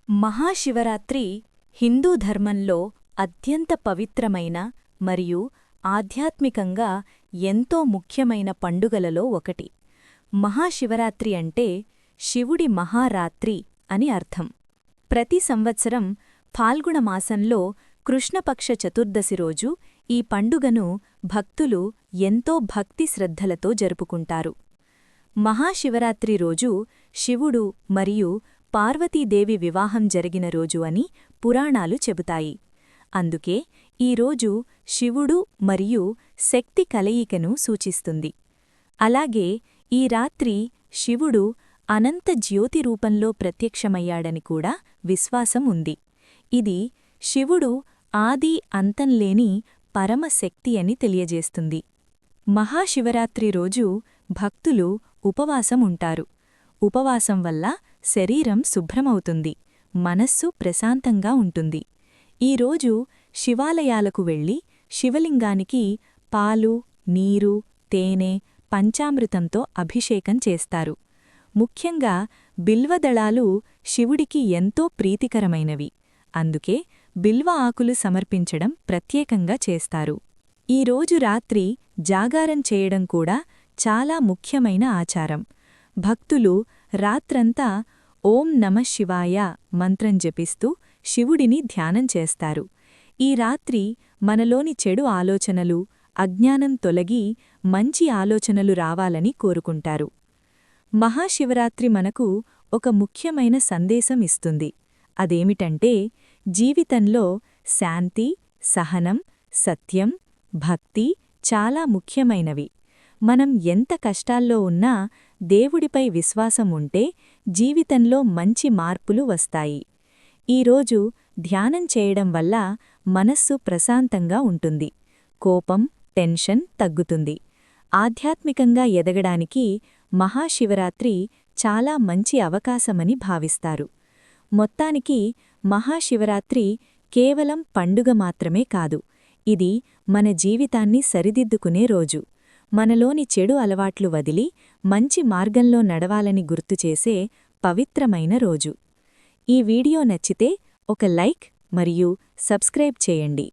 మహాశివరాత్రి హిందూ ధర్మంలో అత్యంత పవిత్రమైన మరియు ఆధ్యాత్మికంగా ఎంతో ముఖ్యమైన పండుగలలో ఒకటి. మహాశివరాత్రి అంటే శివుడి మహారాత్రి అని అర్థం. ప్రతి సంవత్సరం ఫాల్గుణ మాసంలో కృష్ణపక్ష చతుర్దశి రోజు ఈ పండుగను భక్తులు ఎంతో భక్తి శ్రద్ధలతో జరుపుకుంటారు. మహాశివరాత్రి రోజు శివుడు మరియు పార్వతీదేవి వివాహం జరిగిన రోజు అని పురాణాలు చెబుతాయి. అందుకే ఈ రోజు శివుడు మరియు శక్తి కలయికను సూచిస్తుంది. అలాగే ఈ రాత్రి శివుడు అనంత జ్యోతి రూపంలో ప్రత్యక్షమయ్యాడని కూడా విశ్వాసం ఉంది. ఇది శివుడు ఆది అంతంలేని పరమశక్తి అని తెలియజేస్తుంది. మహాశివరాత్రి రోజు భక్తులు ఉపవాసం ఉంటారు. ఉపవాసం వల్ల శరీరం శుభ్రమవుతుంది, మనస్సు ప్రశాంతంగా ఉంటుంది. ఈరోజు శివాలయాలకు వెళ్లి శివలింగానికి పాలు, నీరు, తేనె, పంచామృతంతో అభిషేకం చేస్తారు. ముఖ్యంగా బిల్వదళాలు శివుడికి ఎంతో ప్రీతికరమైనవి. అందుకే బిల్వ ఆకులు సమర్పించడం ప్రత్యేకంగా చేస్తారు. ఈరోజు రాత్రి జాగారం చేయడం కూడా చాలా ముఖ్యమైన ఆచారం. భక్తులు రాత్రంతా ఓం నమః శివాయ మంత్రం జపిస్తూ శివుడిని ధ్యానం చేస్తారు. ఈ రాత్రి మనలోని చెడు ఆలోచనలు, అజ్ఞానం తొలగి మంచి ఆలోచనలు రావాలని కోరుకుంటారు. మహాశివరాత్రి మనకు ఒక ముఖ్యమైన సందేశం ఇస్తుంది. అదేమిటంటే జీవితంలో శాంతి, సహనం, సత్యం, భక్తి చాలా ముఖ్యమైనవి. మనం ఎంత కష్టాల్లో ఉన్నా దేవుడిపై విశ్వాసం ఉంటే జీవితంలో మంచి మార్పులు వస్తాయి. ఈరోజు ధ్యానం చేయడం వల్ల మనస్సు ప్రశాంతంగా ఉంటుంది. కోపం, టెన్షన్ తగ్గుతుంది. ఆధ్యాత్మికంగా ఎదగడానికి మహాశివరాత్రి చాలా మంచి అవకాశమని భావిస్తారు. మొత్తానికి మహాశివరాత్రి కేవలం పండుగ మాత్రమే కాదు, ఇది మన జీవితాన్ని సరిదిద్దుకునే రోజు. మనలోని చెడు అలవాట్లు వదిలి మంచి మార్గంలో నడవాలని గుర్తుచేసే పవిత్రమైన రోజు. ఈ వీడియో నచ్చితే ఒక లైక్ మరియు సబ్స్క్రైబ్ చేయండి.